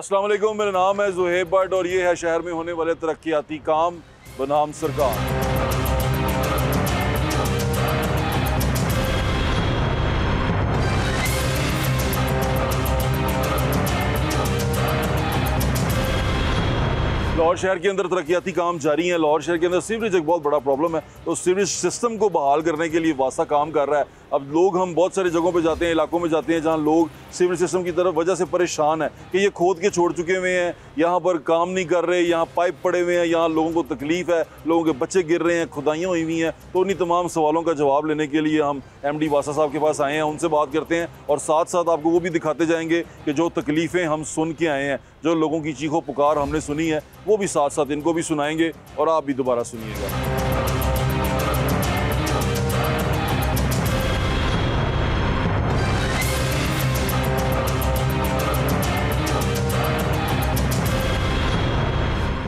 अस्सलाम वालेकुम, मेरा नाम है ज़ुहैब भट्ट और ये है शहर में होने वाले तरक्याती काम बनाम सरकार। लाहौर शहर के अंदर तरक्याती काम जारी है। लाहौर शहर के अंदर सीवरेज एक बहुत बड़ा प्रॉब्लम है, तो सीवरेज सिस्टम को बहाल करने के लिए वासा काम कर रहा है। अब लोग, हम बहुत सारी जगहों पे जाते हैं, इलाकों में जाते हैं जहाँ लोग सीवरेज सिस्टम की तरफ वजह से परेशान है कि ये खोद के छोड़ चुके हुए हैं, यहाँ पर काम नहीं कर रहे, यहाँ पाइप पड़े हुए हैं, यहाँ लोगों को तकलीफ है, लोगों के बच्चे गिर रहे हैं, खुदाइयाँ हुई हुई हैं। तो उन्हीं तमाम सवालों का जवाब लेने के लिए हम MD वासा साहब के पास आए हैं, उनसे बात करते हैं और साथ साथ आपको वो भी दिखाते जाएंगे कि जो तकलीफ़ें हम सुन के आए हैं, जो लोगों की चीखों पुकार हमने सुनी है, वो भी साथ साथ इनको भी सुनाएंगे और आप भी दोबारा सुनिएगा।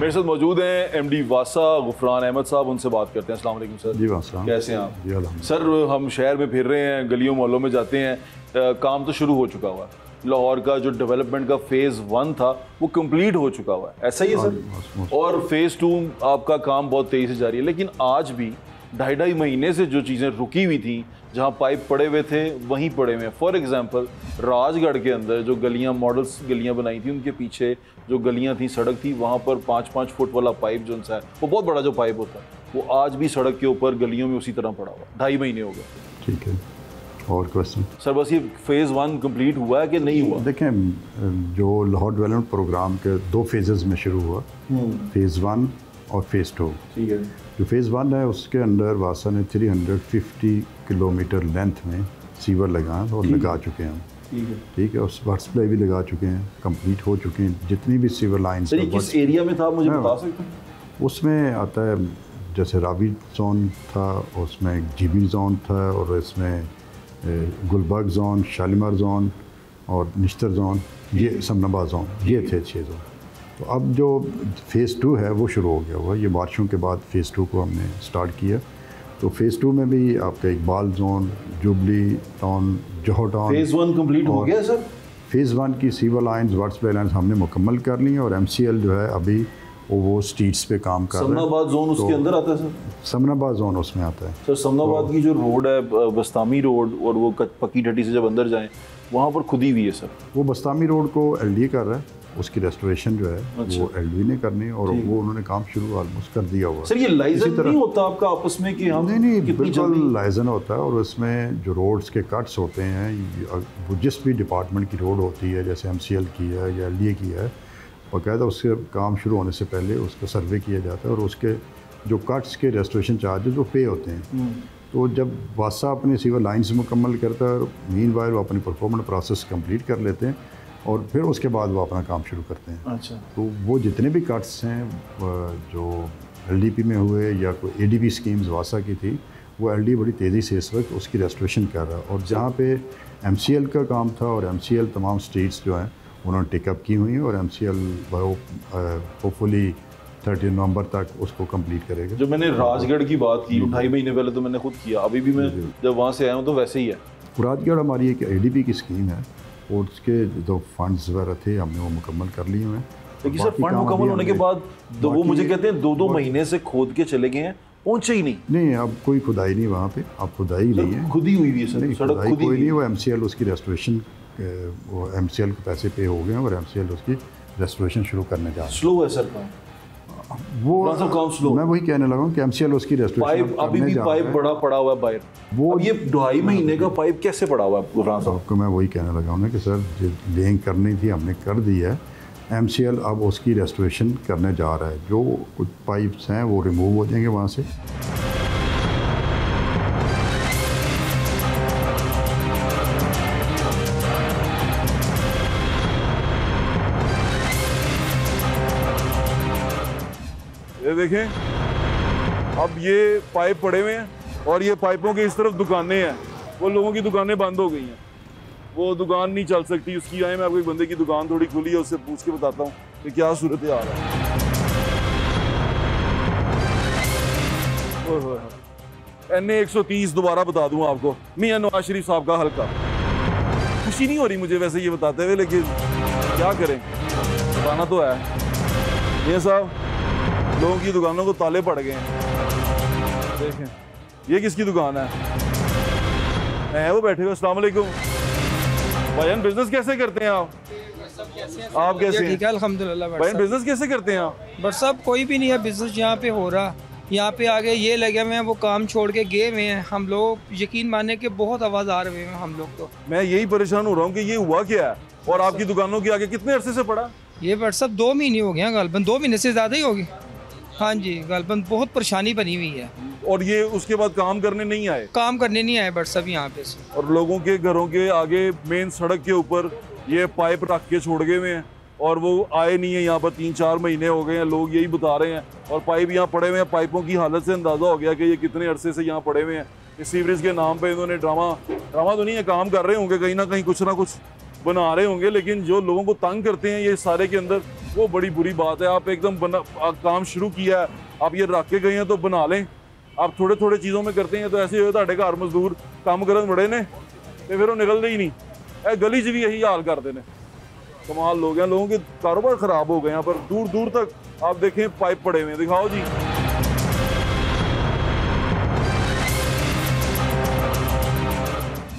मेरे साथ मौजूद हैं MD वासा गुफरान अहमद साहब, उनसे बात करते हैं। अस्सलाम वालेकुम सर। जी वासा, कैसे हैं आप? जी अल्हम्दुलिल्लाह। सर, हम शहर में फिर रहे हैं, गलियों मोहल्लों में जाते हैं, काम तो शुरू हो चुका हुआ है। लाहौर का जो डेवलपमेंट का फ़ेज़ 1 था वो कंप्लीट हो चुका हुआ है, ऐसा ही है सर? और फ़ेज़ 2 आपका काम बहुत तेज़ी से जारी है, लेकिन आज भी 2.5 महीने से जो चीज़ें रुकी हुई थी, जहाँ पाइप पड़े हुए थे वहीं पड़े हुए हैं। फॉर एग्जांपल, राजगढ़ के अंदर जो गलियाँ, मॉडल्स गलियाँ बनाई थी, उनके पीछे जो गलियाँ थी, सड़क थी, वहाँ पर 5-5 फुट वाला पाइप जो उनसा है, वो बहुत बड़ा जो पाइप होता है, वो आज भी सड़क के ऊपर गलियों में उसी तरह पड़ा हुआ। 2.5 महीने हो गए। ठीक है, और क्वेश्चन? सर, बस ये फ़ेज़ 1 कंप्लीट हुआ है कि नहीं हुआ? देखें, जो लाहौर डेवलपमेंट प्रोग्राम के 2 फेजेस में शुरू हुआ, फ़ेज़ 1 और फ़ेज़ 2। ठीक है। जो फ़ेज़ 1 है उसके अंदर वासा ने 350 किलोमीटर लेंथ में सीवर लगाए और लगा चुके हैं। ठीक है, और वाटर सप्लाई भी लगा चुके हैं, कंप्लीट हो चुके हैं जितनी भी सीवर लाइन्स। किस एरिया में था आप मुझे बता सकते हैं? उसमें आता है जैसे रावी जोन था, उसमें जीबी जोन था, और इसमें गुलबर्ग जोन, शालीमार जोन और निश्तर जोन, ये समनाबाद जोन, ये थे 6 जोन। तो अब जो फ़ेज़ 2 है वो शुरू हो गया हुआ। ये बारिशों के बाद फ़ेज़ 2 को हमने स्टार्ट किया। तो फ़ेज़ 2 में भी आपका इकबाल जोन, जुबली टाउन, जोहर टाउन। फ़ेज़ 1 कंप्लीट हो गया सर? फ़ेज़ 1 की sewer lines, water supply lines हमने मुकम्मल कर ली हैं, और MCL जो है अभी वो स्ट्रीट्स पे काम कर रहा है। समनाबाद जोन उसके अंदर आता है सर? समनाबाद जोन उसमें आता है सर। समनाबाद की जो रोड है, बस्तामी रोड, और वो पक्की टट्टी से जब अंदर जाएं, वहाँ पर खुदी हुई है सर। वो बस्तामी रोड को LD कर रहा है, उसकी रेस्टोरेशन जो है अच्छा। वो LD ने करनी है, और वो उन्होंने काम शुरू ऑलमोस्ट कर दिया हुआ। सर, ये लाइजन नहीं होता आपका आपस में कि हम? नहीं, बिल्कुल लाइजन होता है, और उसमें जो रोड्स के कट्स होते हैं, वो जिस भी डिपार्टमेंट की रोड होती है, जैसे MCL की है या LDA की है, बाकायदा उसके काम शुरू होने से पहले उसका सर्वे किया जाता है, और उसके जो कट्स के रेस्टोरेशन चार्जेस वो पे होते हैं। तो जब वासा अपनी सीवर लाइन्स मुकम्मल करता है, मीनवाइल वो अपनी परफॉर्मेंस प्रोसेस कंप्लीट कर लेते हैं, और फिर उसके बाद वो अपना काम शुरू करते हैं। अच्छा। तो वो जितने भी कट्स हैं जो LDP में हुए या कोई ADP स्कीम्स वासा की थी, वो LD बड़ी तेज़ी से इस वक्त उसकी रेस्टोरेशन कर रहा है। और जहाँ पे MCL का काम था, और MCL तमाम स्टेट्स जो हैं उन्होंने टेकअप की हुई हैं, और MCL होपफुली 30 नवंबर तक उसको कंप्लीट करेगा। जो मैंने राजगढ़ की बात की 2.5 महीने पहले, तो मैंने खुद किया, अभी भी मैं जब वहाँ से आया हूँ तो वैसे ही है। राजगढ़ हमारी एक ADP की स्कीम है, और उसके जो फंड्स वगैरह थे हमने वो मुकम्मल कर लिए हुए हैं। लेकिन सर, फंड मुकम्मल होने के बाद वो मुझे कहते हैं 2-2 महीने से खोद के चले गए हैं, पहुँचे ही नहीं। नहीं, अब कोई खुदाई नहीं वहाँ पे, अब खुदाई नहीं है, खुदी हुई है सर, सड़क खुदी कोई नहीं। वो MCL उसकी रेस्टोरेशन, वो MCL के पैसे पे हो गए हैं, और MCL उसकी रेस्टोरेशन शुरू करने जा रहा है। स्लो है सर काम? वो काम स्लो। मैं वही कहने लगा कि MCL उसकी रेस्टोरेशन पाइप अभी भी पाइप बड़ा पड़ा हुआ है बाहर। वो ये 2.5 महीने का पाइप कैसे पड़ा हुआ है गुफरान साहब? आपको मैं वही कहने लगा हूँ कि सर, लेइंग करनी थी, हमने कर दी है। MCL अब उसकी रेस्टोरेशन करने जा रहा है। जो कुछ पाइप्स हैं वो रिमूव हो जाएंगे वहाँ से। ये देखें, अब ये पाइप पड़े हुए हैं, और ये पाइपों के इस तरफ दुकानें हैं। वो लोगों की दुकानें बंद हो गई हैं, वो दुकान नहीं चल सकती उसकी। आए, मैं आपको एक बंदे की दुकान थोड़ी खुली है, उससे पूछ के बताता हूँ कि क्या सूरत हाल है। NA 130 दोबारा बता दूँ आपको, मियां नवाज शरीफ साहब का हल्का। खुशी नहीं हो रही मुझे वैसे ये बताते हुए, लेकिन क्या करें। बताना तो है। ये साहब लोगों की दुकानों को ताले पड़ गए हैं, देखें ये किसकी दुकान है वो बैठे हुए। अस्सलाम वालेकुम भाईजान, बिजनेस कैसे करते हैं आप कैसे ठीक है अल्हम्दुलिल्लाह। भाईजान बिजनेस कैसे करते हैं आप? बट साहब कोई भी नहीं है बिजनेस यहाँ पे हो रहा, यहाँ पे आगे ये लगे हुए हैं, वो काम छोड़ के गए हुए हैं। हम लोग यकीन माने के बहुत आवाज आ रहे हैं हम लोग। तो मैं यही परेशान हो रहा हूँ कि ये हुआ क्या है, और आपकी दुकानों के आगे कितने अरसे से पड़ा? ये बट साहब 2 महीने हो गए हैं, गलबन 2 महीने से ज़्यादा ही होगी। हाँ जी, गलबन बहुत परेशानी बनी हुई है। और ये उसके बाद काम करने नहीं आए? काम करने नहीं आए बट साहब यहाँ पे से। और लोगों के घरों के आगे मेन सड़क के ऊपर ये पाइप रख के छोड़ गए हुए हैं, और वो आए नहीं है यहाँ पर। 3-4 महीने हो गए हैं, लोग यही बता रहे हैं। और पाइप यहाँ पड़े हुए हैं, पाइपों की हालत से अंदाज़ा हो गया कि ये कितने अरसे से यहाँ पड़े हुए हैं। इस सीवरेज के नाम पे इन्होंने ड्रामा तो नहीं है, काम कर रहे होंगे, कहीं ना कहीं कुछ ना कुछ बना रहे होंगे, लेकिन जो लोगों को तंग करते हैं ये सारे के अंदर, वो बड़ी बुरी बात है। आप एकदम काम शुरू किया है, आप ये रख के गए हैं तो बना लें। आप थोड़े थोड़े चीज़ों में करते हैं तो ऐसे हो ताड़े घर मजदूर काम करन बड़े ने तो फिर वो निकलते ही नहीं। ए गली 'च भी यही हाल करते हैं। कमाल लोग हैं, लोगों के कारोबार खराब हो गए। यहाँ पर दूर दूर तक आप देखें पाइप पड़े हुए, दिखाओ जी।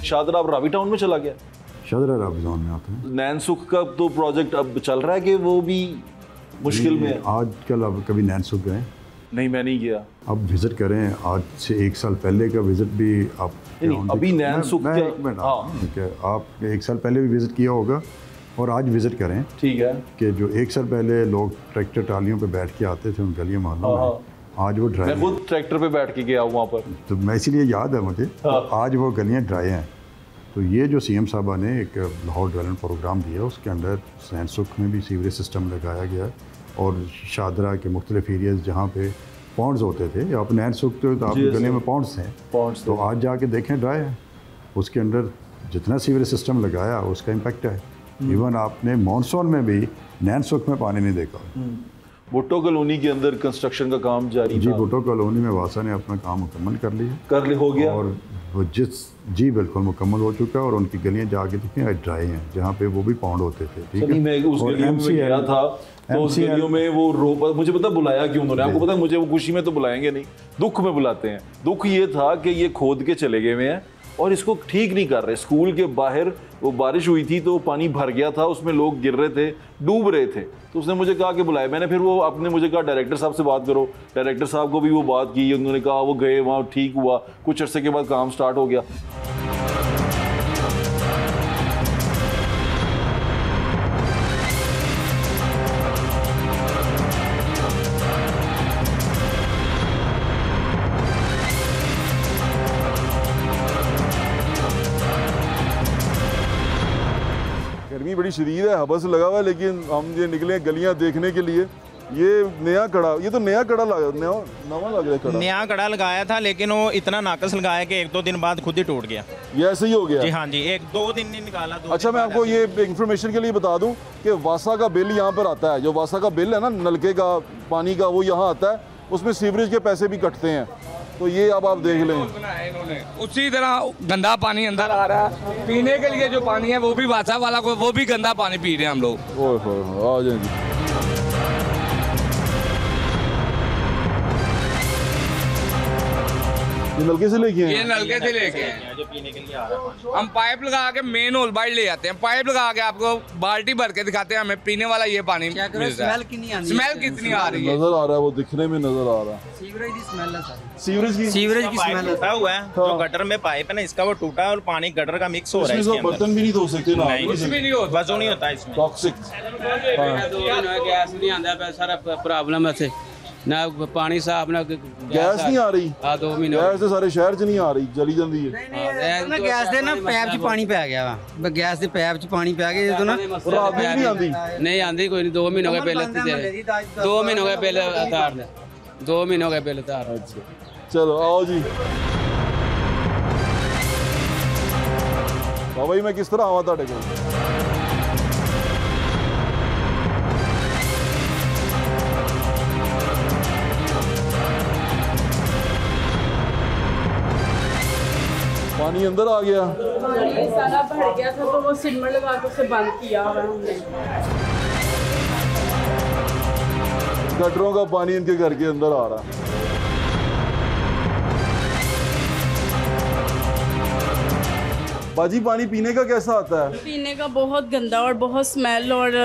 शादरा अब रावी टाउन में चला गया, शादरा रावी टाउन में आते हैं। नैन सुख का तो प्रोजेक्ट अब चल रहा है कि वो भी मुश्किल में है? आजकल अब कभी नैन सुख गए? नहीं, मैं नहीं गया। अब विजिट करें, आज से 1 साल पहले का विजिट भी आप अभी नैन सुख आप 1 साल पहले भी विजिट किया होगा और आज विजिट करें। ठीक है कि जो 1 साल पहले लोग ट्रैक्टर ट्रालियों पे बैठ के आते थे उन गलियों मोहल्लों में, आज वो ड्राई। मैं खुद ट्रैक्टर पे बैठ के गया हूँ वहाँ पर, तो मैं इसीलिए याद है मुझे। आज वो गलियाँ ड्राई हैं। तो ये जो CM साहबा ने एक लाहौर डेवलपमेंट प्रोग्राम दिया, उसके अंदर नैन सुख में भी सीवरेज सिस्टम लगाया गया है, और शादरा के मुख्तलिफ एरियाज़ जहाँ पे पॉन्ड्स होते थे, आप नैन सुख तो आपकी गली में पॉन्ड्स हैं, तो आज जाके देखें ड्राई है। उसके अंदर जितना सीवरेज सिस्टम लगाया उसका इम्पेक्ट है। इवन आपने मानसून में भी नैन सुख में पानी नहीं देखा। भुट्टो कॉलोनी के अंदर कंस्ट्रक्शन का काम जारी जी, था। भुट्टो कॉलोनी में वासा ने अपना काम मुकम्मल कर हो गया, और वो जी बिल्कुल मुकम्मल हो चुका है। और उनकी गलियाँ जाके देखें ड्राई हैं, जहाँ पे वो भी पॉन्ड होते थे। ठीक है, मैं उस गलियों में गया था तो उस गलियों में वो रो, मुझे पता बुलाया क्यों उन्होंने, आपको पता है? मुझे वो खुशी में तो बुलाएंगे नहीं, दुख में बुलाते हैं। दुख ये था कि ये खोद के चले गए हुए हैं और इसको ठीक नहीं कर रहे। स्कूल के बाहर वो बारिश हुई थी तो पानी भर गया था, उसमें लोग गिर रहे थे, डूब रहे थे। तो उसने मुझे कहा कि बुलाए। मैंने फिर वो आपने मुझे कहा डायरेक्टर साहब से बात करो। डायरेक्टर साहब को भी वो बात की, उन्होंने कहा वो गए वहाँ, ठीक हुआ। कुछ अर्से के बाद काम स्टार्ट हो गया। गर्मी बड़ी शदीद है, हवा से लगा हुआ है, लेकिन हम ये निकले गलियां देखने के लिए। ये नया कड़ा, ये तो नया कड़ा नवा लग रहा है कड़ा। नया कड़ा लगाया था, लेकिन वो इतना नाकस लगाया कि 1-2 दिन बाद खुद ही टूट गया। ये ऐसे ही हो गया? जी हाँ जी, 1-2 दिन नहीं निकाला। अच्छा, मैं आपको ये इन्फॉर्मेशन के लिए बता दूं कि वासा का बिल यहाँ पर आता है। जो वासा का बिल है ना, नलके का पानी का, वो यहाँ आता है, उसमें सीवरेज के पैसे भी कटते हैं। तो ये अब आप देख लें, उसी तरह गंदा पानी अंदर आ रहा है। पीने के लिए जो पानी है वो भी वासा वाला को, वो भी गंदा पानी पी रहे हैं हम लोग। ओह आ जाएंगे। ये नलके से लेके ये नलके से लेके जो पीने के लिए आ रहा है। हम पाइप लगा के मेन होल बाइट ले जाते हैं। पाइप लगा के आपको बाल्टी भर के दिखाते हैं, हमें पीने वाला ये पानी मिलता है। स्मेल कितनी आ रही है? नजर आ रहा है, वो दिखने में नजर आ रहा है। सीवरेज की स्मेल है सर, सीवरेज की स्मेल टूटा हुआ है। जो गटर में पाइप है ना, इसका वो टूटा है और पानी गटर का मिक्स हो रहा है। इसके अंदर बर्तन भी नहीं धो सकते ना, कुछ भी नहीं होता, वजू नहीं होता इसमें। टॉक्सिक गैस नहीं आंदा, सारा प्रॉब्लम है ना, पानी साफ ना गैस नहीं आ रही। 2 महीने गैस तो सारे शहर च नहीं आ रही, जली जाती है। ना गैस ਦੇ ਨਾ ਪੈਪ 'ਚ ਪਾਣੀ ਪੈ ਗਿਆ ਵਾ, ਗੈਸ ਦੇ ਪੈਪ 'ਚ ਪਾਣੀ ਪੈ ਗਿਆ ਜਦੋਂ ਨਾ रात में नहीं आती। नहीं आंदी कोई नहीं। 2 महीने हो गए बिल दे, 2 महीने हो गए बिल उतार दे, 2 महीने हो गए बिल उतार। चलो आओ जी बाबा जी, मैं किस तरह आवा ਤੁਹਾਡੇ ਕੋਲ? पानी अंदर आ गया, सारा भर गया था, तो वो सिमर लगा के उसे बंद किया हुआ हमने। गटरों का पानी इनके घर के अंदर आ रहा है। बाजी पानी पीने का कैसा आता है? पीने का बहुत गंदा और बहुत स्मेल, और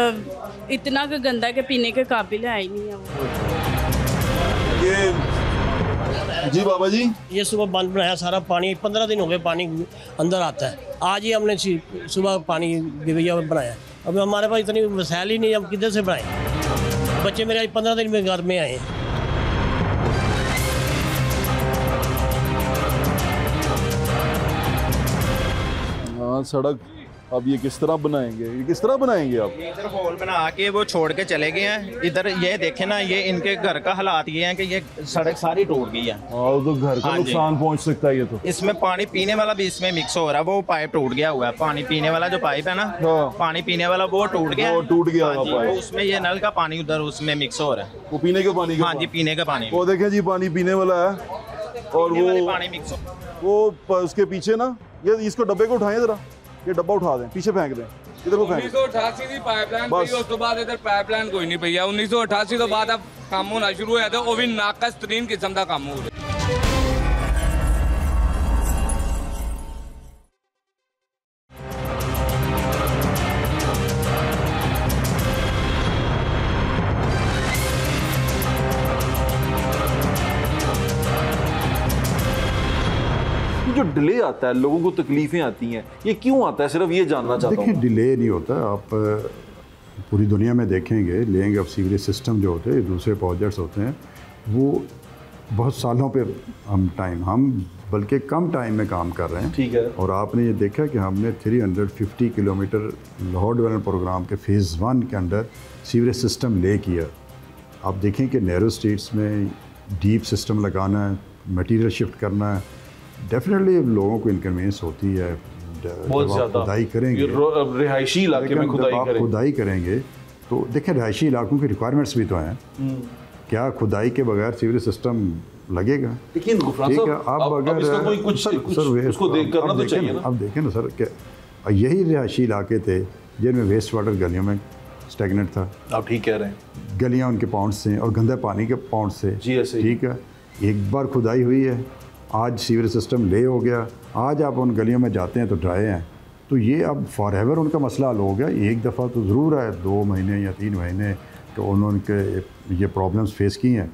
इतना का गंदा कि पीने के काबिल है ही नहीं है वो। ये जी बाबा जी, ये सुबह बंद बनाया सारा पानी, 15 दिन हो गए पानी अंदर आता है। आज ही हमने सुबह पानी दिवैया बनाया। अब हमारे पास इतनी वसाइल ही नहीं, हम किधर से बनाए? बच्चे मेरे आज 15 दिन में घर में आए हैं। हाँ सड़क अब ये किस तरह बनाएंगे, ये किस तरह बनाएंगे आप? इधर होल बना के वो छोड़ के चले गए हैं। इधर ये देखे ना, ये इनके घर का हालात ये है कि ये सड़क सारी टूट गई है। और तो घर का नुकसान पहुंच सकता है ये तो। इसमें पानी पीने वाला भी इसमें मिक्स हो रहा है, वो पाइप टूट गया हुआ है। पानी पीने वाला जो पाइप है ना, पानी पीने वाला वो टूट गया, वो टूट गया हुआ पाइप। उसमें ये नल का पानी उधर उसमें मिक्स हो रहा है। वो पीने के पानी? हाँ जी, पीने का पानी। वो देखें जी, पानी पीने वाला है और वो पानी मिक्स वो उसके पीछे ना, ये इसको डब्बे को उठाएं जरा, ये डब्बा उठा दें, पीछे फेंक दें। इधर को फेंक। 1988 की पाइपलाइन पई, उस तो बाद इधर पाइपलाइन कोई नहीं पई। 1988 तो बाद अब काम होना शुरू होया तो वो भी नाकस तरीन किस्म का काम हो रहा। जो डिले आता है, लोगों को तकलीफें आती हैं, ये क्यों आता है? सिर्फ ये जानना चाहता हूँ। देखिए, डिले नहीं होता। आप पूरी दुनिया में देखेंगे, लेंगे अब सीवरेज सिस्टम जो होते हैं, दूसरे प्रोजेक्ट्स होते हैं, वो बहुत सालों पे हम बल्कि कम टाइम में काम कर रहे हैं। ठीक है। और आपने ये देखा कि हमने 350 किलोमीटर लाहौर डेवलपमेंट प्रोग्राम के फ़ेज़ 1 के अंदर सीवरेज सिस्टम ले किया। आप देखें कि नैरो स्ट्रीट्स में डीप सिस्टम लगाना है, मटीरियल शिफ्ट करना है, डेफिनेटली लोगों को इनकन्वीनियंस होती है। बहुत ज़्यादा खुदाई करेंगे, रिहायशी इलाके में खुदाई करेंगे तो देखें, रिहायशी इलाकों की रिक्वायरमेंट्स भी तो हैं। क्या खुदाई के बगैर सीवरेज सिस्टम लगेगा? लेकिन ठीक है, अब अगर उसको देख करना तो चाहिए ना। अब देखें ना सर, क्या यही रिहायशी इलाके थे जिनमें वेस्ट वाटर गलियों में स्टेगनेंट था? आप ठीक कह रहे हैं। गलियाँ उनके पॉइंट से और गंदे पानी के पॉइंट से। जी ऐसे। ठीक है, एक बार खुदाई हुई है, आज सीवरेज सिस्टम ले हो गया, आज आप उन गलियों में जाते हैं तो ड्राई हैं, तो ये अब फॉर एवर उनका मसला हल हो गया। एक दफ़ा तो ज़रूर है, 2 महीने या 3 महीने तो उन्होंने ये प्रॉब्लम्स फेस की हैं।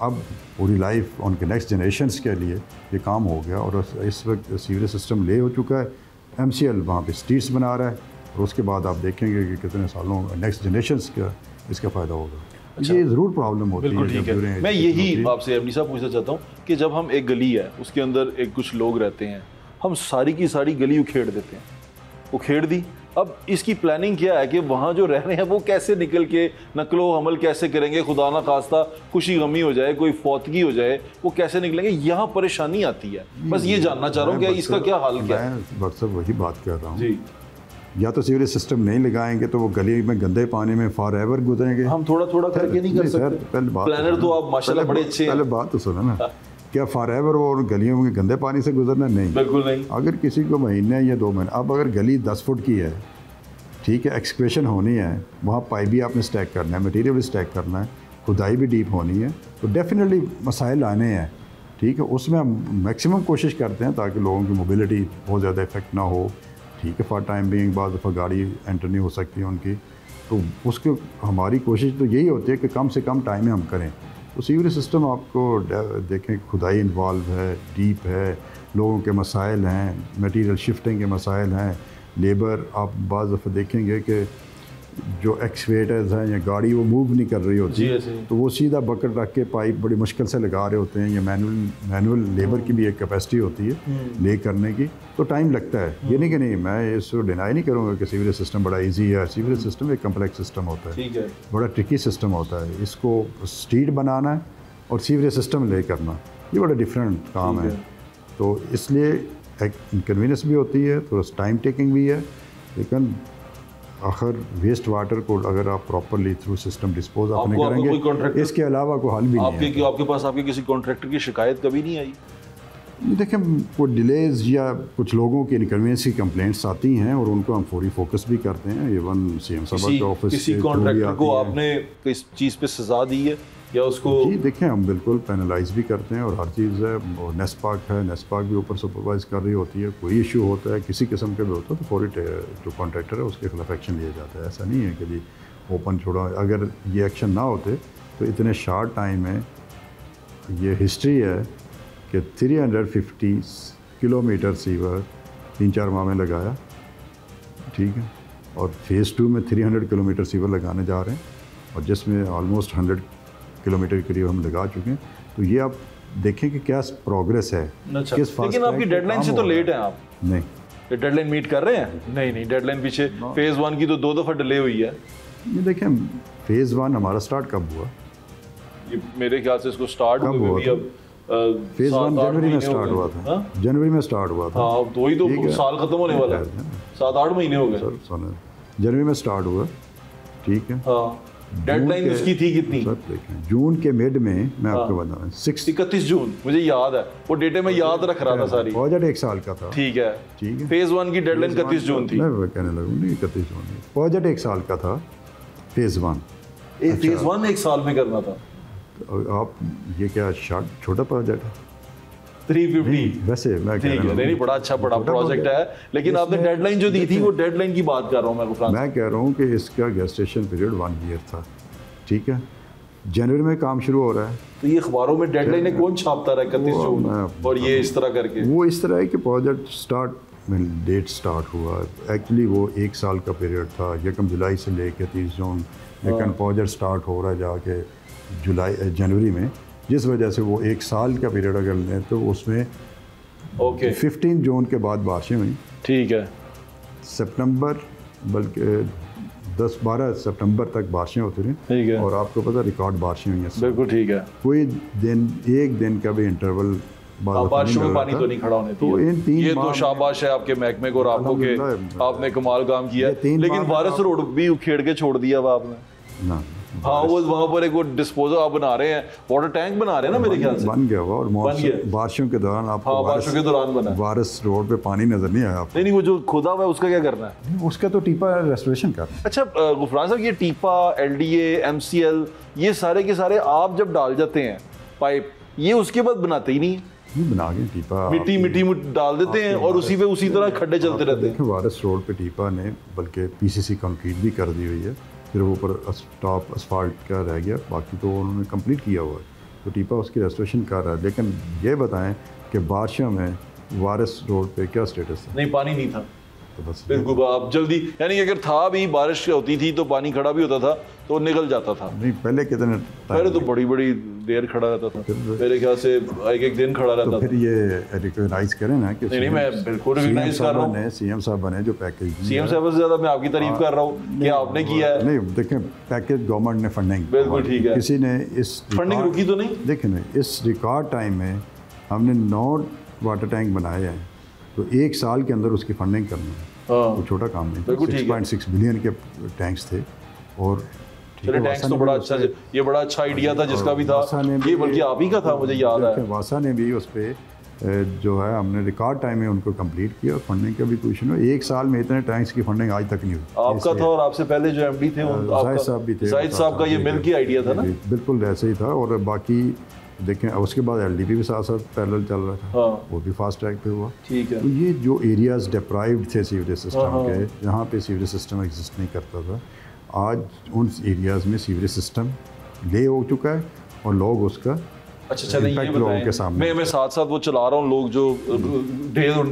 अब पूरी लाइफ उनके नेक्स्ट जनरेशन्स के लिए ये काम हो गया और इस वक्त सीवरेज सिस्टम ले हो चुका है। MCL वहाँ पे स्ट्रीट्स बना रहा है और उसके बाद आप देखेंगे कि कितने सालों नेक्स्ट जनरेशन्स का इसका फ़ायदा होगा। अच्छा, ये ज़रूर प्रॉब्लम होती है। ठीक है। मैं यही आपसे एमडी साहब पूछना चाहता हूँ कि जब हम एक गली है, उसके अंदर एक कुछ लोग रहते हैं, हम सारी की सारी गली उखेड़ देते हैं, उखेड़ दी। अब इसकी प्लानिंग क्या है कि वहाँ जो रह रहे हैं वो कैसे निकल के नकलो हमल कैसे करेंगे? खुदा ना खास्ता खुशी गमी हो जाए, कोई फौतगी हो जाए, वो कैसे निकलेंगे? यहाँ परेशानी आती है। बस ये जानना चाह रहा हूँ कि इसका क्या हाल क्या है? मैं बक्सर वही बात कर रहा हूँ। या तो सीवरेज सिस्टम नहीं लगाएंगे तो वो गली में गंदे पानी में फॉर एवर गुजरेंगे। हम थोड़ा थोड़ा करके नहीं कर सकते। पहले बात, प्लानर तो आप माशाल्लाह बड़े अच्छे हैं। पहले बात तो सुनो ना, क्या फॉर एवर वो गलियों में गंदे पानी से गुजरना? नहीं, बिल्कुल नहीं। अगर किसी को महीने या 2 महीने, अब अगर गली 10 फुट की है, ठीक है, एक्सक्वेशन होनी है, वहाँ पाइप भी आपने स्टैक करना है, मटीरियल भी स्टैक करना है, खुदाई भी डीप होनी है, तो डेफिनेटली मसाइल आने हैं। ठीक है, उसमें हम मैक्सिमम कोशिश करते हैं ताकि लोगों की मोबिलिटी बहुत ज़्यादा इफेक्ट ना हो। ठीक है, फॉर टाइम बीइंग बाद दफ़ा गाड़ी एंटर नहीं हो सकती है उनकी, तो उसके हमारी कोशिश तो यही होती है कि कम से कम टाइम में हम करें। तो सीवरेज सिस्टम आपको देखें, खुदाई इन्वॉल्व है, डीप है, लोगों के मसाइल हैं, मटीरियल शिफ्टिंग के मसाइल हैं, लेबर। आप बाज़ दफ़ा देखेंगे कि जो एक्सवेटर्स हैं या गाड़ी वो मूव नहीं कर रही होती, तो वो सीधा बकेट रख के पाइप बड़ी मुश्किल से लगा रहे होते हैं। या मैनुअल लेबर की भी एक कैपेसिटी होती है ले करने की, तो टाइम लगता है। ये नहीं कि नहीं, मैं इसको डिनाई नहीं करूँगा कि सीवरेज सिस्टम बड़ा ईजी है। सीवरेज सिस्टम एक कम्प्लेक्स सिस्टम होता है, बड़ा ट्रिकी सिस्टम होता है। इसको स्ट्रीट बनाना है और सीवरेज सिस्टम ले करना, ये बड़ा डिफरेंट काम है। तो इसलिए एक इनकन्वीनियंस भी होती है, थोड़ा टाइम टेकिंग भी है, लेकिन आखिर वेस्ट वाटर को अगर आप प्रॉपरली थ्रू सिस्टम डिस्पोज आप नहीं करेंगे, इसके अलावा कोई हल भी नहीं है। आपके पास आपके किसी कॉन्ट्रैक्टर की शिकायत कभी नहीं आई? देखें, कोई डिलेज या कुछ लोगों की इनकन्वीनियंस की कंप्लेंट्स आती हैं और उनको हम फौरी फोकस भी करते हैं। इवन CM साहब के ऑफिस किसी कॉन्ट्रैक्टर को आपने किस चीज़ पे सज़ा दी है या उसको? जी देखें, हम बिल्कुल पैनलाइज भी करते हैं और हर चीज़ है। और नेस्पाक है, नेस्पाक भी ऊपर सुपरवाइज़ कर रही होती है। कोई इशू होता है किसी किस्म का भी होता है तो फौरी जो कॉन्ट्रैक्टर है उसके खिलाफ एक्शन लिया जाता है। ऐसा नहीं है कि जी ओपन छोड़ा। अगर ये एक्शन ना होते तो इतने शार्ट टाइम में, ये हिस्ट्री है कि 350 किलोमीटर सीवर 3-4 माह में लगाया, ठीक है। और फेज़ 2 में 300 किलोमीटर सीवर लगाने जा रहे हैं और जिसमें ऑलमोस्ट 100 किलोमीटर के करीब हम लगा चुके हैं। तो ये आप देखें कि क्या प्रोग्रेस है। अच्छा, किस लेकिन आपकी डेडलाइन से तो लेट हैं आप। नहीं, ये डेडलाइन मीट कर रहे हैं? नहीं, डेडलाइन पीछे फेज़ 1 की तो 2 दफ़ा डिले हुई है। ये देखें, फेज़ 1 हमारा स्टार्ट कब हुआ? ये मेरे ख्याल से इसको स्टार्ट कब हुआ था? फेज़ 1 जनवरी में स्टार्ट हुआ था। जनवरी में स्टार्ट हुआ था। हाँ, तो ही तो साल खत्म होने वाला है। 7-8 महीने हो गए सर। सुनो, जनवरी में स्टार्ट हुआ, ठीक है। हाँ, डेडलाइन उसकी थी कितनी? सर देखें, जून के मिड में मैं आपको बता रहा हूँ 31 जून, मुझे याद है वो डेटे में याद रख रहा था सारी। प्रोजेक्ट 1 साल का था, ठीक है। फेज़ 1 की डेडलाइन 31 जून थी। मैं कहने लगा नहीं, 31 जून नहीं, प्रोजेक्ट 1 साल का था फेज़ 1। फेज़ 1 1 साल में करना था। आप ये क्या छोटा प्रोजेक्ट है? 350 वैसे मैं कह रहा हूँ नहीं, बड़ा अच्छा बड़ा प्रोजेक्ट है, लेकिन आपने डेडलाइन जो दी थी वो डेडलाइन की बात कर रहा हूँ मैं कह रहा हूँ कि इसका गेस्टेशन पीरियड 1 ईयर था, ठीक है। जनवरी में काम शुरू हो रहा है तो ये अखबारों में डेडलाइन कौन छापता रहा 31 जून और ये इस तरह करके? वो इस तरह है कि प्रोजेक्ट डेट स्टार्ट हुआ, एक्चुअली वो 1 साल का पीरियड था, 1 जुलाई से लेकर 30 जून, लेकिन प्रोजेक्ट स्टार्ट हो रहा है जाके जनवरी में, जिस वजह से वो 1 साल का पीरियड अगर लें तो उसमें 15 जून के बाद बारिशें हुई, ठीक है। सितंबर, बल्कि 10-12 सितंबर तक बारिशें होती रही, ठीक है। और आपको पता रिकॉर्ड बारिशें हुई हैं। बिल्कुल ठीक है। कोई दिन, एक दिन का भी इंटरवल बारिशों में पानी तो नहीं खड़ा होने तो इन 3 ये तो शाबाश है आपके महकमे को और आपको के आपने कमाल काम किया। लेकिन वारिस रोड भी उखेड़ के छोड़ दिया हुआ आपने ना। हाँ, वो वहाँ पर एक वो डिस्पोजल आप बना रहे हैं, वाटर टैंक बना रहे हैं ना मेरे ख्याल से। बन गया हुआ, और बारिशों के दौरान आपको बारिशों के दौरान बना वारिस रोड पे पानी नजर नहीं आया आपको? नहीं, वो जो खुदा हुआ है उसका क्या करना है? उसका तो टीपा रेस्टोरेशन करना है। अच्छा गुफरान साहब, ये टीपा, LDA, MCL, ये सारे के सारे आप जब डाल जाते हैं पाइप, ये उसके बाद बनाते ही नहीं बना के टीपा मिट्टी डाल देते हैं और उसी पे उसी तरह खड्डे चलते रहते हैं। वारिस रोड पे टीपा ने बल्कि PCC कंक्रीट भी कर दी हुई है, फिर ऊपर टॉप असफाल्ट का रह गया, बाकी तो उन्होंने कंप्लीट किया हुआ है। तो टीपा उसकी रेस्टोरेशन कर रहा है। लेकिन ये बताएं कि बारिशों में वारिस रोड पे क्या स्टेटस है? नहीं, पानी नहीं था तो बस बिल्कुल आप जल्दी, यानी अगर था भी, बारिश होती थी तो पानी खड़ा भी होता था तो निकल जाता था। नहीं, पहले कितने पहले तो बड़ी देर खड़ा रहता था, मेरे ख्याल से एक दिन खड़ा रहता था। फिर ये रिकॉग्नाइज करें ना कि नहीं, मैं बिल्कुल रिकॉग्नाइज कर रहा हूँ। CM साहब बने जो पैकेज, CM साहब से ज़्यादा मैं आपकी तारीफ कर रहा हूँ कि आपने किया है। नहीं देखें, पैकेज गवर्नमेंट ने फंडिंग, बिल्कुल ठीक है, किसी ने इस फंडिंग रुकी तो नहीं। देखें ना, इस रिकॉर्ड टाइम में हमने 9 वाटर टैंक बनाए हैं, तो 1 साल के अंदर उसकी फंडिंग करना है, वो छोटा काम नहीं। 6.6 बिलियन के टैंक्स थे। और टैंक्स तो बड़ा अच्छा, ये बड़ा अच्छा आइडिया था जिसका भी था, ये बल्कि आप ही का था, मुझे याद है। वासा ने भी उस पर जो है, हमने रिकॉर्ड टाइम में उनको कंप्लीट किया, और फंडिंग का भी कोई इशू नहीं। 1 साल में इतने टैंक्स की फंडिंग आज तक नहीं हुई। आपका था, और आपसे पहले जो MD थे जाहिद साहब भी थे, जाहिद साहब का ये मिल की आइडिया था ना? बिल्कुल ऐसे ही था। और बाकी देखें, उसके बाद LDP भी साथ साथ पैरेलल चल रहा था, वो भी फास्ट ट्रैक पे हुआ, ठीक है। तो ये जो एरियाज डिप्राइव्ड थे सीवरेज सिस्टम के, जहाँ पे सीवरेज सिस्टम एग्जिस्ट नहीं करता था, आज उन एरियाज़ में सीवरेज सिस्टम ले हो चुका है और लोग उसका अच्छा लोगों के सामने। मैं साथ साथ वो चला रहा हूँ, लोग जो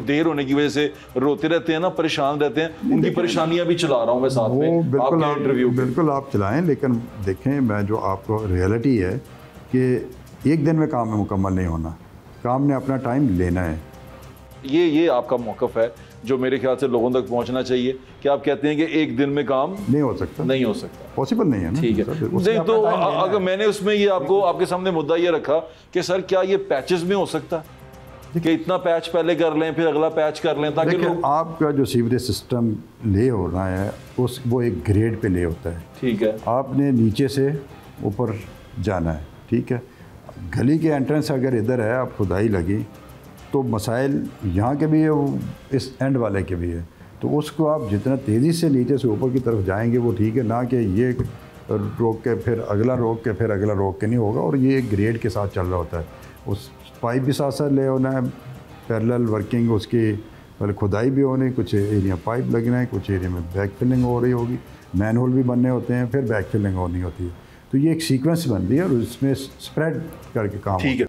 देर होने की वजह से रोते रहते हैं ना, परेशान रहते हैं, उनकी परेशानियां भी चला रहा हूँ मैं साथ में। बिल्कुल आप चलाएं, लेकिन देखें, मैं जो आपको रियलिटी है कि एक दिन में काम में मुकम्मल नहीं होना, काम ने अपना टाइम लेना है। ये आपका मौक़िफ़ है जो मेरे ख्याल से लोगों तक पहुंचना चाहिए, कि आप कहते हैं कि एक दिन में काम नहीं हो सकता, पॉसिबल नहीं है ना। ठीक है, तो अगर मैंने उसमें ये आपके सामने मुद्दा ये रखा कि सर क्या ये पैचेस में हो सकता है कि इतना पैच पहले कर लें फिर अगला पैच कर लें, ताकि लोग, आपका जो सीवरेज सिस्टम ले हो रहा है वो एक ग्रेड पे ले होता है, ठीक है। आपने नीचे से ऊपर जाना है, ठीक है। गली के एंट्रेंस अगर इधर है, आप खुदाई लगी तो मसाइल यहाँ के भी है, वो इस एंड वाले के भी है, तो उसको आप जितना तेज़ी से नीचे से ऊपर की तरफ जाएंगे वो ठीक है, ना कि ये रोक के फिर अगला रोक के फिर अगला रोक के नहीं होगा, और ये ग्रेड के साथ चल रहा होता है। उस पाइप भी साथ साथ ले होना है, पैरेलल वर्किंग उसकी, पहले खुदाई भी होनी, कुछ एरिया पाइप लगना है, कुछ एरिया में बैक फिलिंग हो रही होगी, मैनहोल भी बनने होते हैं, फिर बैक फिलिंग होनी होती है। तो ये एक सीक्वेंस बन रही है और उसमें स्प्रेड करके काम ठीक है।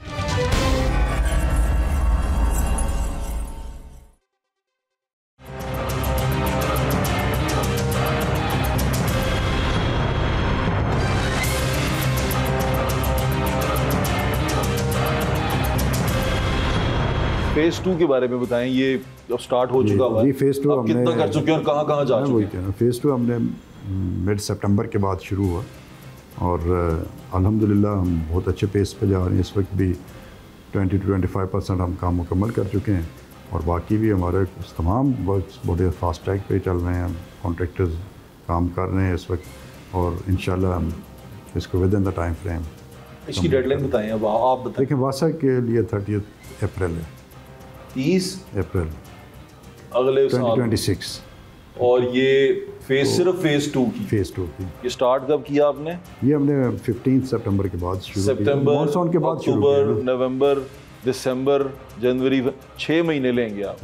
फेज़ 2 के बारे में बताएं, ये अब स्टार्ट हो चुका हुआ है, फेज़ 2 हमने कितना कर चुके हैं और कहाँ कहाँ जा चुके हैं? फेज़ 2 हमने मिड सितंबर के बाद शुरू हुआ और अल्हम्दुलिल्लाह हम बहुत अच्छे पेस पे जा रहे हैं। इस वक्त भी 20 to 25% हम काम मुकम्मल कर चुके हैं और बाकी भी हमारे तमाम वर्क्स बड़े फास्ट ट्रैक पे चल रहे हैं। कॉन्ट्रैक्टर्स काम कर रहे हैं इस वक्त और इंशाल्लाह हम इसको with in the time frame. इसकी डेडलाइन बताएं, अब आप बताएं। देखिए वासा के लिए 30 अप्रैल है, 30 अप्रैल अगले साल 2026। और ये सिर्फ फेज़ 2 की ये स्टार्ट कब किया आपने? ये हमने 15 सितंबर के बाद शुरू किया, सितंबर, मॉनसून के बाद शुरू अक्टूबर, किया। नवंबर, दिसंबर, जनवरी, 6 महीने लेंगे आप।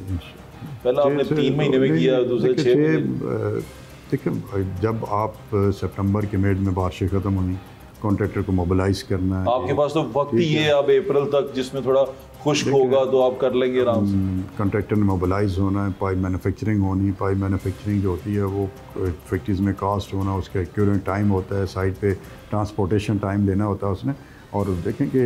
पहला आपने 3 महीने में किया, दूसरे 6 महीने। देखिए जब आप सितंबर के मिड में बारिशें ख़त्म होनी, कॉन्ट्रैक्टर को मोबिलाइज करना है। आपके पास तो वक्त ही है, आप अप्रैल तक जिसमें थोड़ा खुश्क होगा तो आप कर लेंगे आराम से। कॉन्ट्रैक्टर ने मोबिलाइज होना है, पाइप मैन्युफैक्चरिंग होनी, पाइप मैन्युफैक्चरिंग जो होती है वो फैक्ट्रीज़ में कास्ट होना, उसका एक्यूरेट टाइम होता है, साइड पे ट्रांसपोर्टेशन टाइम लेना होता है उसने। और देखें कि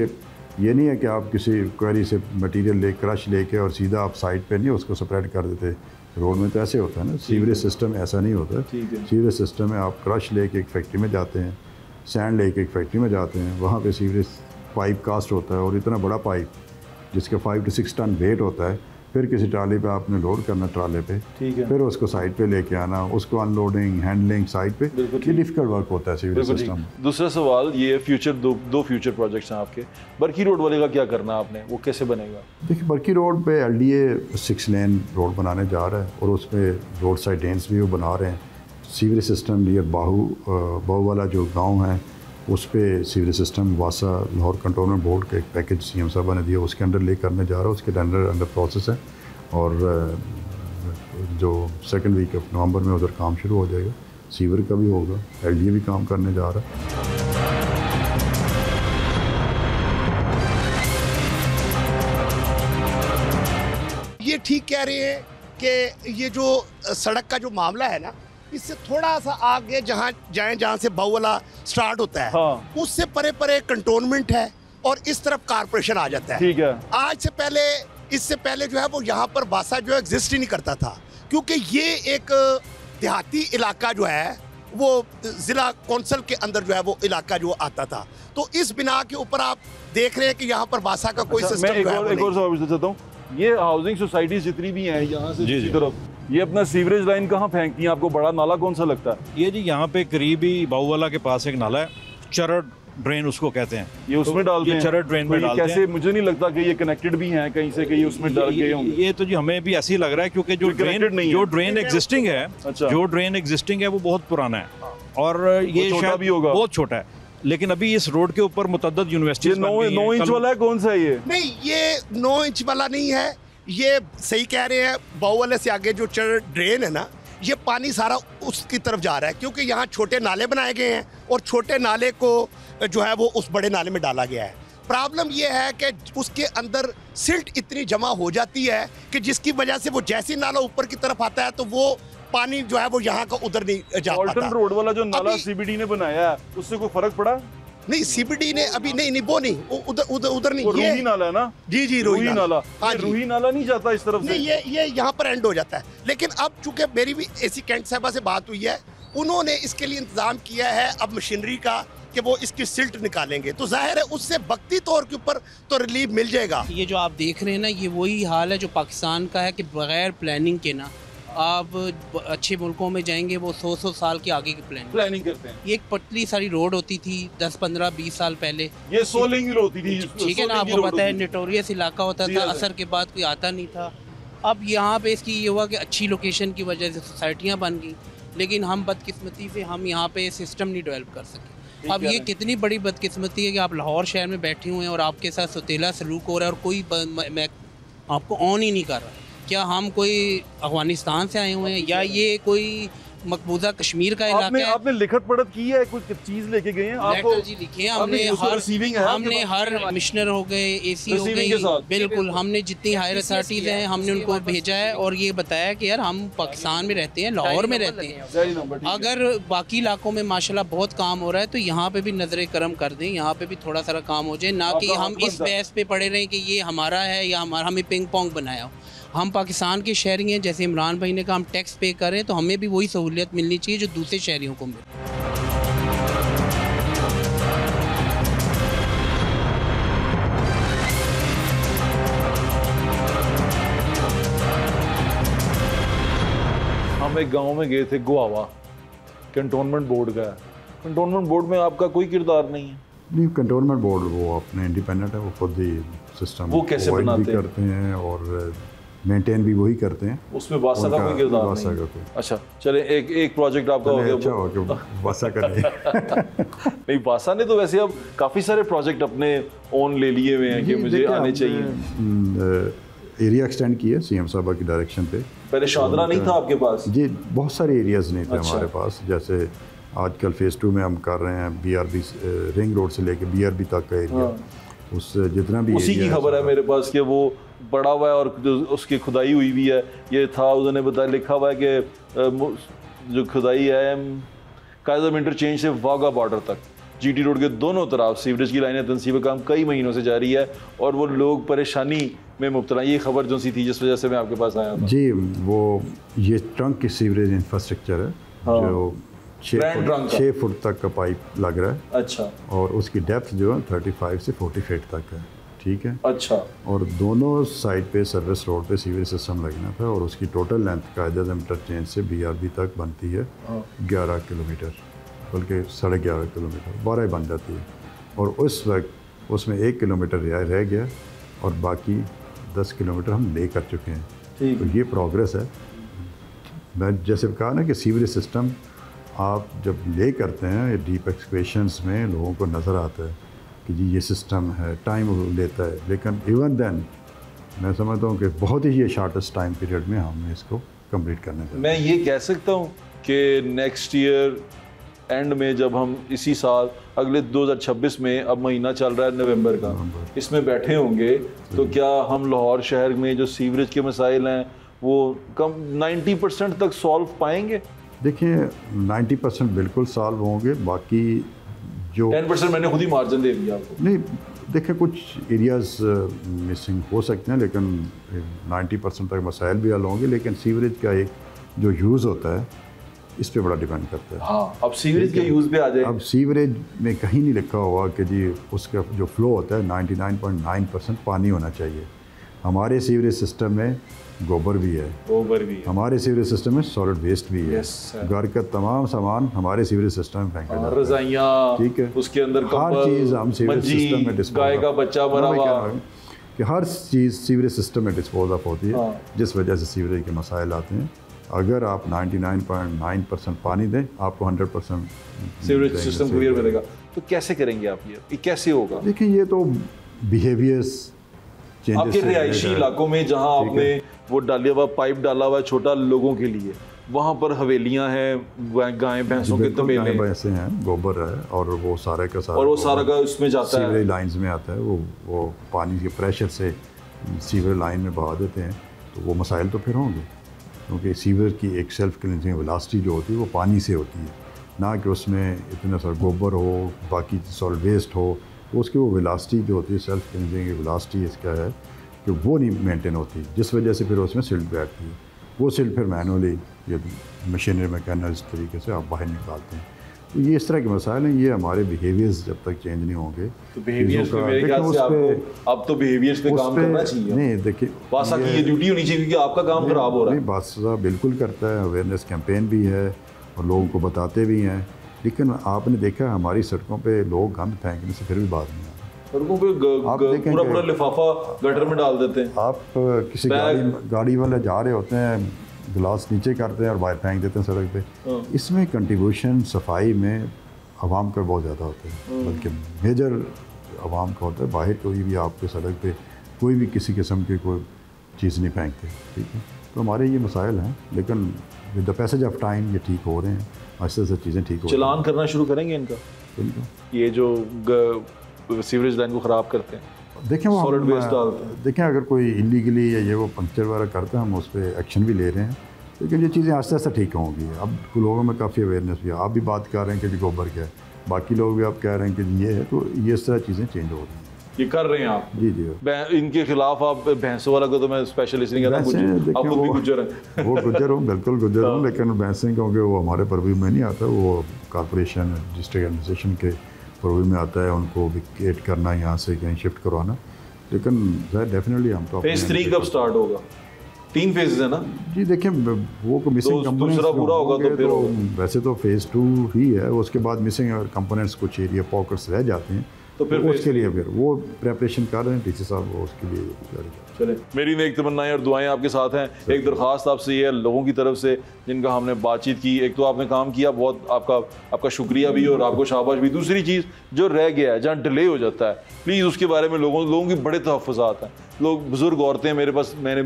ये नहीं है कि आप किसी क्वेरी से मटेरियल ले क्रश लेके और सीधा आप साइड पे नहीं उसको स्प्रेड कर देते। रोड में तो ऐसे होता है ना, सीवरेज सिस्टम ऐसा नहीं होता है। सीवरेज सिस्टम में आप क्रश लेके एक फैक्ट्री में जाते हैं, सैंड लेके एक फैक्ट्री में जाते हैं, वहाँ पे सीवरेज पाइप कास्ट होता है और इतना बड़ा पाइप जिसका 5 to 6 टन वेट होता है, फिर किसी ट्राली पे आपने लोड करना ट्राले पे, ठीक है, फिर उसको साइड पे लेके आना, उसको अनलोडिंग हैंडलिंग साइड पे, ये डिफिकल्ट वर्क होता है सीवरेज सिस्टम। दूसरा सवाल ये फ्यूचर दो फ्यूचर प्रोजेक्ट्स हैं आपके। बरकी रोड वाले का क्या करना आपने, वो कैसे बनेगा? देखिए बरकी रोड पे LDA 6 लेन रोड बनाने जा रहा है और उसमें रोड साइड ड्रेन्स भी वो बना रहे हैं। सीवरेज सिस्टम नियर बाहू वाला जो गाँव है उस पर सीवरेज सिस्टम वासा लाहौर कंटोनमेंट बोर्ड का एक पैकेज CM साहब ने दिया, उसके अंडर ले करने जा रहा है, उसके अंडर प्रोसेस है और जो 2nd वीक ऑफ नवंबर में उधर काम शुरू हो जाएगा। सीवर का भी होगा, LDA भी काम करने जा रहा है। ये ठीक कह रहे हैं कि ये जो सड़क का जो मामला है ना, इससे थोड़ा सा आगे जहाँ जाएं जहाँ से बाऊ वाला स्टार्ट होता है, हाँ। उससे परे परे कंटोनमेंट है और इस तरफ कारपोरेशन आ जाता है। ठीक है। आज से पहले, इससे पहले जो है वो यहाँ पर बासा जो एग्जिस्ट ही नहीं करता था, क्योंकि ये एक देहाती इलाका जो है वो ज़िला कौंसल के अंदर जो है वो इलाका जो आता था। तो इस बिना के ऊपर आप देख रहे हैं कि यहाँ पर बासा का कोई सिस्टम मैं एक और सवाल पूछना चाहता हूँ। ये हाउसिंग सोसाइटीज जितनी भी हैं यहाँ से दूसरी तरफ, ये अपना सीवरेज लाइन कहाँ फेंकती हैं? आपको बड़ा नाला कौन सा लगता है? ये जी यहाँ पे करीबी बाऊवाला के पास एक नाला है, चरड़ ड्रेन उसको कहते हैं, ये उसमें डालते हैं। चरड़ ड्रेन में डालते हैं। कैसे, मुझे नहीं लगता कि ये कनेक्टेड भी हैं कहीं से, कहीं उसमें डाल गए होंगे। ये तो जी हमें भी ऐसे ही लग रहा है, क्योंकि जो ड्रेन एग्जिस्टिंग है, जो ड्रेन एग्जिस्टिंग है वो बहुत पुराना है और ये छोटा भी होगा, बहुत छोटा है। लेकिन अभी इस रोड के ऊपर मुतअद्दिद यूनिवर्सिटीज 9 इंच वाला है, कौन सा ये? नहीं, ये 9 इंच वाला नहीं है, ये सही कह रहे हैं। बाऊ वाले से आगे जो ड्रेन है ना, ये पानी सारा उसकी तरफ जा रहा है, क्योंकि यहाँ छोटे नाले बनाए गए हैं और छोटे नाले को जो है वो उस बड़े नाले में डाला गया है। प्रॉब्लम ये है कि उसके अंदर सिल्ट इतनी जमा हो जाती है कि जिसकी वजह से वो जैसी नाला ऊपर की तरफ आता है तो वो पानी जो है वो यहाँ का उधर नहीं जा पाता। रोड वाला जो नाला CBD ने बनाया है, उससे कोई फर्क पड़ा? नहीं, CBD ने अभी नहीं वो नहीं, उधर नहीं, ये रूही नाला है ना? जी रूही नाला। हाँ, रूही नाला नहीं जाता इस तरफ से? नहीं, ये यहाँ पर एंड हो जाता है। लेकिन अब चूंकि मेरी भी AC कैंट साहबा से बात हुई है, उन्होंने इसके लिए इंतजाम किया है अब मशीनरी का कि वो इसकी सिल्ट निकालेंगे, तो जाहिर है उससे वक्ती तौर के ऊपर तो रिलीफ मिल जाएगा। ये जो आप देख रहे हैं ना, ये वही हाल है जो पाकिस्तान का है कि बगैर प्लानिंग के ना आप अच्छे मुल्कों में जाएंगे वो 100 साल के आगे की प्लानिंग करते हैं। ये एक पतली सारी रोड होती थी 10, 15, 20 साल पहले, ये सोलिंग हिल होती थी, ठीक है ना, आपको पता है नोटोरियस इलाका होता था, असर के बाद कोई आता नहीं था। अब यहाँ पे इसकी ये हुआ कि अच्छी लोकेशन की वजह से सोसाइटियाँ बन गई, लेकिन हम बदकिस्मती से हम यहाँ पे सिस्टम नहीं डेवलप कर सके। अब ये कितनी बड़ी बदकिस्मती है कि आप लाहौर शहर में बैठे हुए हैं और आपके साथ सौतेला सलूक हो रहा है और कोई मैं आपको ऑन ही नहीं कर रहा। क्या हम कोई अफगानिस्तान से आए हुए हैं या ये कोई मकबूजा कश्मीर का इलाका है? आपने लिखत पढ़त की है, कुछ चीज लेके गए हैं आपको? जी लिखी है हमने हर कमिश्नर हो गए, एसी हो गई, बिल्कुल हमने जितनी हायर अथॉरिटीज हैं हमने उनको भेजा है और ये बताया कि यार हम पाकिस्तान में रहते हैं, लाहौर में रहते हैं, अगर बाकी इलाकों में माशाल्लाह बहुत काम हो रहा है तो यहाँ पे भी नजर करम कर दें, यहाँ पे भी थोड़ा सारा काम हो जाए, ना कि हम इस बहस पे पड़े रहें कि ये हमारा है या हमें पिंग पोंग बनाया हो। हम पाकिस्तान के शहरी हैं, जैसे इमरान भाई ने कहा हम टैक्स पे करें तो हमें भी वही सहूलियत मिलनी चाहिए जो दूसरे शहरियों को मिले। हम एक गांव में गए थे, गुआवा, कंटोनमेंट बोर्ड का है। कंटोनमेंट बोर्ड में आपका कोई किरदार नहीं है? नहीं, कंटोनमेंट बोर्ड वो अपने इंडिपेंडेंट है, वो खुद ही सिस्टम वो कैसे बनाते करते हैं और मेंटेन भी वही करते हैं। उसमें वासा का कोई किरदार नहीं? अच्छा चले, एक प्रोजेक्ट आपका हो गया। अच्छा हो गया वासा का नहीं, वासा ने तो वैसे अब काफ़ी सारे प्रोजेक्ट अपने ओन ले लिए हुए हैं कि मुझे आने चाहिए। एरिया एक्सटेंड किया सीएम साहब की डायरेक्शन पे। पहले शादरा नहीं था आपके पास? जी, बहुत सारे एरियाज़ नहीं थे हमारे पास। जैसे आजकल फेज़ 2 में हम कर रहे हैं BRB रिंग रोड से लेके BRB तक का एरिया, उस जितना भी उसी की खबर है मेरे पास कि वो बड़ा हुआ है और जो उसकी खुदाई हुई भी है। ये था उन्होंने बताया, लिखा हुआ है कि जो खुदाई है कायदम इंटरचेंज से वाघा बॉर्डर तक GT रोड के दोनों तरफ सीवरेज की लाइनें तनसीब काम कई महीनों से जारी है और वो लोग परेशानी में मुब्तला। ये खबर जो सी थी जिस वजह से मैं आपके पास आया था। जी, वो ये ट्रंक की सीवरेज इंफ्रास्ट्रक्चर है। हाँ। जो 6 फुट तक का पाइप लग रहा है। अच्छा। और उसकी डेप्थ जो है 35 से 40 फीट तक है। ठीक है। अच्छा। और दोनों साइड पे सर्विस रोड पे सीवरेज सिस्टम लगना था और उसकी टोटल लेंथ कायदा इंटरचेंज से BRB तक बनती है 11 किलोमीटर, बल्कि 11.5 किलोमीटर, 12 बन जाती है। और उस वक्त उसमें 1 किलोमीटर रह गया और बाकी 10 किलोमीटर हम ले कर चुके हैं। तो ये प्रोग्रेस है। मैं जैसे कहा ना कि सीवरेज सिस्टम आप जब ले करते हैं डीप एक्सकेवेशंस में लोगों को नज़र आता है कि जी ये सिस्टम है, टाइम लेता है, लेकिन इवन देन मैं समझता हूँ कि बहुत ही ये शॉर्टेस्ट टाइम पीरियड में हमें इसको कंप्लीट करने चाहिए। मैं ये कह सकता हूँ कि नेक्स्ट ईयर एंड में जब हम इसी साल अगले 2026 में, अब महीना चल रहा है नवंबर का, इसमें बैठे होंगे तो क्या हम लाहौर शहर में जो सीवरेज के मसाइल हैं वो कम 90% तक सॉल्व पाएंगे? देखिए 90% बिल्कुल सॉल्व होंगे, बाकी जो 10% मैंने खुद ही मार्जिन दे दिया आपको। नहीं, देखिए कुछ एरियाज़ मिसिंग हो सकते हैं लेकिन 90% तक मसाइल भी हल होंगे। लेकिन सीवरेज का एक जो यूज़ होता है इस पे बड़ा डिपेंड करता है। हाँ, अब सीवरेज के यूज़ पे आ जाए। अब सीवरेज में कहीं नहीं लिखा हुआ कि जी उसका जो फ्लो होता है 99.9% पानी होना चाहिए। हमारे सीवरेज सिस्टम में गोबर भी है, हमारे सीवरेज सिस्टम में सॉलिड वेस्ट भी है। घर का तमाम सामान हमारे सीवरेज सिस्टम में फेंका जाता है। रज़ाइयाँ, ठीक है, उसके अंदर हर चीज़ हम सीवरेज सिस्टम में डिस्पोज, गाय का बच्चा मरा हुआ, कि हर चीज़ सीवरेज सिस्टम में डिस्पोज ऑफ होती है, जिस वजह से सीवरेज के मसाइल आते हैं। अगर आप 99.9% पानी दें, आपको 100% सीवरेज सिस्टम क्लियर मिलेगा। तो कैसे करेंगे आप ये कैसे होगा? देखिए ये तो बिहेवियर्स चेंजेस आपके रिहायशी इलाकों में जहाँ आपने वो डालिया हुआ पाइप डाला हुआ है छोटा लोगों के लिए, वहाँ पर हवेलियाँ हैं, गायें भैंसों के तबेले, भैंसे हैं, गोबर है और वो सारे का सारा, और वो सारा का उसमें जाता है, सीवरेज लाइंस में आता है। वो पानी के प्रेशर से सीवरेज लाइन में बहा देते हैं, तो वो मसाइल तो फिर होंगे, क्योंकि सीवरेज की एक सेल्फ क्लींजिंग वेलोसिटी जो होती है वो पानी से होती है, ना कि उसमें इतना सारा गोबर हो, बाकी सॉलिड वेस्ट हो। उसकी वो वेलोसिटी जो होती है, सेल्फ क्लींजिंग की वेलोसिटी इसका है कि वो नहीं मेंटेन होती, जिस वजह से फिर उसमें सिल्ट बैठती है। वो सिल्ट फिर मैनुअली ये मशीनरी मैकेनिज्म इस तरीके से आप बाहर निकालते हैं। तो ये इस तरह के मसाइल हैं। ये हमारे बिहेवियर्स जब तक चेंज नहीं होंगे, तो बिहेवियर्स पे मेरे ख्याल से आपको अब तो बिहेवियर्स पे काम करना चाहिए। नहीं, देखिए वासा की ये ड्यूटी होनी चाहिए, क्योंकि आपका काम खराब हो रहा है। नहीं, वासा बिल्कुल करता है, अवेयरनेस कैंपेन भी है और लोगों को बताते भी हैं, लेकिन आपने देखा हमारी सड़कों पे लोग गंद फेंकने से फिर भी बात नहीं आती। सड़कों पे पूरा लिफाफा गटर में डाल देते हैं। आप किसी गाड़ी वाले जा रहे होते हैं गिलास नीचे करते हैं और बाहर फेंक देते हैं सड़क पे। इसमें कंट्रीब्यूशन सफाई में आवाम का बहुत ज़्यादा होता है, बल्कि मेजर आवाम का होता है। बाहर कोई भी आपके सड़क पे कोई भी किसी किस्म की कोई चीज़ नहीं फेंकते, ठीक है। तो हमारे ये मसाइल हैं, लेकिन with the passage of time ये ठीक हो रहे हैं, आहिस्ते आहिस्ते चीज़ें ठीक हो रही हैं। चलान करना शुरू करेंगे इनका, ये जो सीवरेज लाइन को ख़राब करते हैं, देखें वो सॉलिड वेस्ट डालते हैं। देखें अगर कोई इलीगली या ये वो पंक्चर वगैरह करते हैं, हम उस पर एक्शन भी ले रहे हैं, लेकिन ये चीज़ें आहिस्ता आहिस्ता ठीक होंगी। अब लोगों में काफ़ी अवेयरनेस भी है, आप भी बात कर रहे हैं कि गोबर क्या है, बाकी लोग भी आप कह रहे हैं कि ये है, तो ये इस तरह चीज़ें चेंज हो रही हैं। ये कर रहे हैं आप? जी जी। इनके खिलाफ आप भैंसों वाला को तो मैं स्पेशलिस्ट नहीं कहता, आप खुद भी गुज्जर हैं। वो गुज्जर हूँ, बिल्कुल गुज्जर हूँ, लेकिन भैंसें क्योंकि वो हमारे परव्यू में नहीं आता, वो कॉर्पोरेशन डिस्ट्रिक्ट एडमिनिस्ट्रेशन के परव्यू में आता है, उनको विकेट करना, यहाँ से कहीं शिफ्ट करवाना। लेकिन डेफिनेटली हम तो फेज़ 3 कब स्टार्ट होगा? 3 फेजेस है ना जी। देखिए वो मिसिंग कंपोनेंट्स पूरा होगा तो फिर वैसे तो फेज़ 2 ही है, उसके बाद मिसिंग कंपोनेंट्स कुछ एरिया पॉकेट्स रह जाते हैं, तो फिर उसके लिए फिर वो प्रेपरेशन कर रहे हैं टीचर साहब, वो उसके लिए चले। मेरी नेक तमन्नाएं और दुआएं आपके साथ हैं। एक दरख्वास्त आपसे ये है लोगों की तरफ से जिनका हमने बातचीत की, एक तो आपने काम किया, बहुत आपका शुक्रिया भी और आपको शाबाश भी। दूसरी चीज़ जो रह गया है, जहाँ डिले हो जाता है, प्लीज़ उसके बारे में लोगों की बड़े तहफ़्फ़ुज़ात हैं। लोग बुज़ुर्ग औरतें मेरे पास मैंने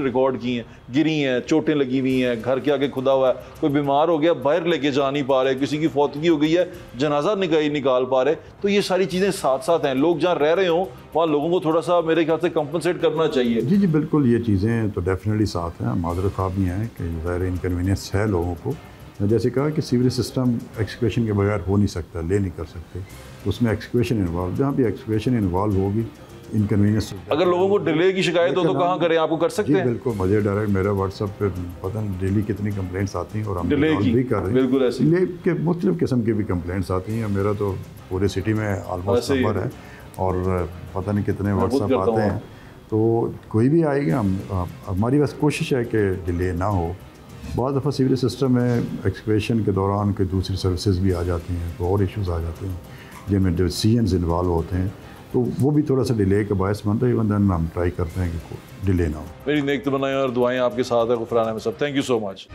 रिकॉर्ड की हैं, गिरी हैं, चोटें लगी हुई हैं, घर के आगे खुदा हुआ है, कोई बीमार हो गया बाहर लेके जा नहीं पा रहे, किसी की फौतगी हो गई है जनाजा निकाल पा रहे। तो ये सारी चीज़ें साथ साथ हैं। लोग जहाँ रह रहे हों वहाँ लोगों को थोड़ा सा मेरे ख्याल से कंपनसेट करना चाहिए। जी जी बिल्कुल, ये चीज़ें तो डेफिनेटली साथ हैं। माजरत ख़्वाह भी हैं कि ज़ाहिर इनकन्वीनियंस है लोगों को। जैसे कहा कि सीवरेज सिस्टम एक्सक्वेशन के बगैर हो नहीं सकता, ले नहीं कर सकते, उसमें एक्सक्वेशन इन्वॉल्व, जहाँ भी एक्सक्वेशन इन्वॉल्व होगी इनकन्वीनियंस। अगर लोगों को डिले की शिकायत हो तो कहाँ करें? आपको कर सकते हैं? बिल्कुल, मुझे डायरेक्ट मेरा व्हाट्सएप पे पता नहीं डेली कितनी कंप्लेंट्स आती हैं और हम डिले भी कर रहे हैं। बिल्कुल ऐसे डिले के मुख्तलिफ किस्म की भी कंप्लेंट्स आती हैं। मेरा तो पूरे सिटी में ऑलमोस्ट नंबर है और पता नहीं कितने व्हाट्सएप आते हैं। तो कोई भी आएगा, हमारी बस कोशिश है कि डिले ना हो। बहुत दफ़ा सीवरेज सिस्टम में एक्सक्वेशन के दौरान कोई दूसरी सर्विसेज भी आ जाती हैं, तो और इश्यूज़ आ जाते हैं जिनमें डिसीजंस इन्वॉल्व होते हैं, तो वो भी थोड़ा सा डिले का बायस बनता है। इवन देन हम ट्राई करते हैं कि डिले ना हो। मेरी नेक तमन्नाएं और दुआएं आपके साथ है गुफराना में सब। Thank you so much.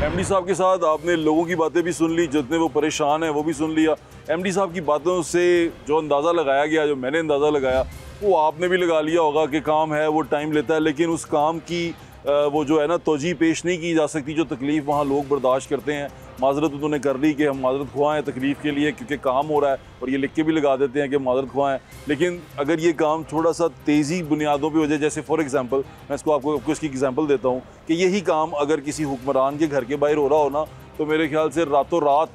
MD साहब के साथ आपने लोगों की बातें भी सुन ली, जितने वो परेशान हैं वो भी सुन लिया। एमडी साहब की बातों से जो अंदाज़ा लगाया गया, जो मैंने अंदाज़ा लगाया, वो आपने भी लगा लिया होगा कि काम है वो टाइम लेता है, लेकिन उस काम की वो जो है ना तोजी पेश नहीं की जा सकती। जो तकलीफ़ वहाँ लोग बर्दाश्त करते हैं, माजरत उन्होंने कर ली कि हम माजरत ख्वाह हैं तकलीफ़ के लिए, क्योंकि काम हो रहा है और ये लिख के भी लगा देते हैं कि माजरत ख्वाह हैं। लेकिन अगर ये काम थोड़ा सा तेज़ी बुनियादों पे हो जाए, जैसे फॉर एग्ज़ाम्पल मैं आपको इसकी एग्ज़ाम्पल देता हूँ कि यही काम अगर किसी हुक्मरान के घर के बाहर हो रहा हो ना, तो मेरे ख्याल से रातों रात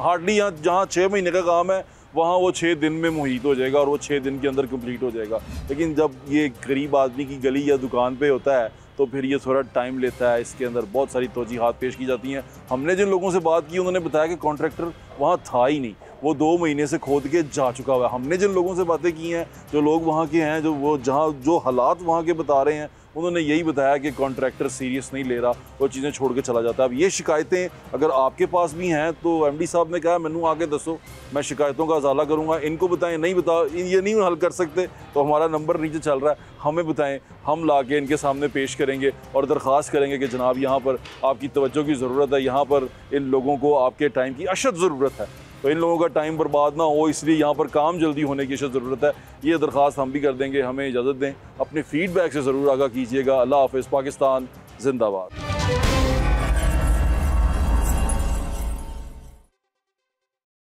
हार्डली यहाँ जहाँ 6 महीने का काम है वहाँ वो 6 दिन में मुहीत हो जाएगा और वो 6 दिन के अंदर कंप्लीट हो जाएगा। लेकिन जब ये गरीब आदमी की गली या दुकान पे होता है तो फिर ये थोड़ा टाइम लेता है। इसके अंदर बहुत सारी तोजीहात पेश की जाती हैं। हमने जिन लोगों से बात की उन्होंने बताया कि कॉन्ट्रैक्टर वहाँ था ही नहीं, वो 2 महीने से खोद के जा चुका हुआ है। हमने जिन लोगों से बातें की हैं, जो लोग वहाँ के हैं, जो हालात वहाँ के बता रहे हैं, उन्होंने यही बताया कि कॉन्ट्रैक्टर सीरियस नहीं ले रहा, वो चीज़ें छोड़ के चला जाता है। अब ये शिकायतें अगर आपके पास भी हैं तो एमडी साहब ने कहा मैनू आके दसो, मैं शिकायतों का अजाला करूँगा। इनको बताएं, नहीं ये नहीं हल कर सकते तो हमारा नंबर नीचे चल रहा है, हमें बताएं, हम ला के इनके सामने पेश करेंगे और दरख्वास्त करेंगे कि जनाब यहाँ पर आपकी तवज्जो की ज़रूरत है, यहाँ पर इन लोगों को आपके टाइम की अशद ज़रूरत है, तो इन लोगों का टाइम बर्बाद ना हो, इसलिए यहाँ पर काम जल्दी होने की ज़रूरत है। ये दरख्वास्त हम भी कर देंगे। हमें इजाज़त दें, अपने फ़ीडबैक से ज़रूर आगाह कीजिएगा। अल्लाह हाफ़िज़। पाकिस्तान जिंदाबाद।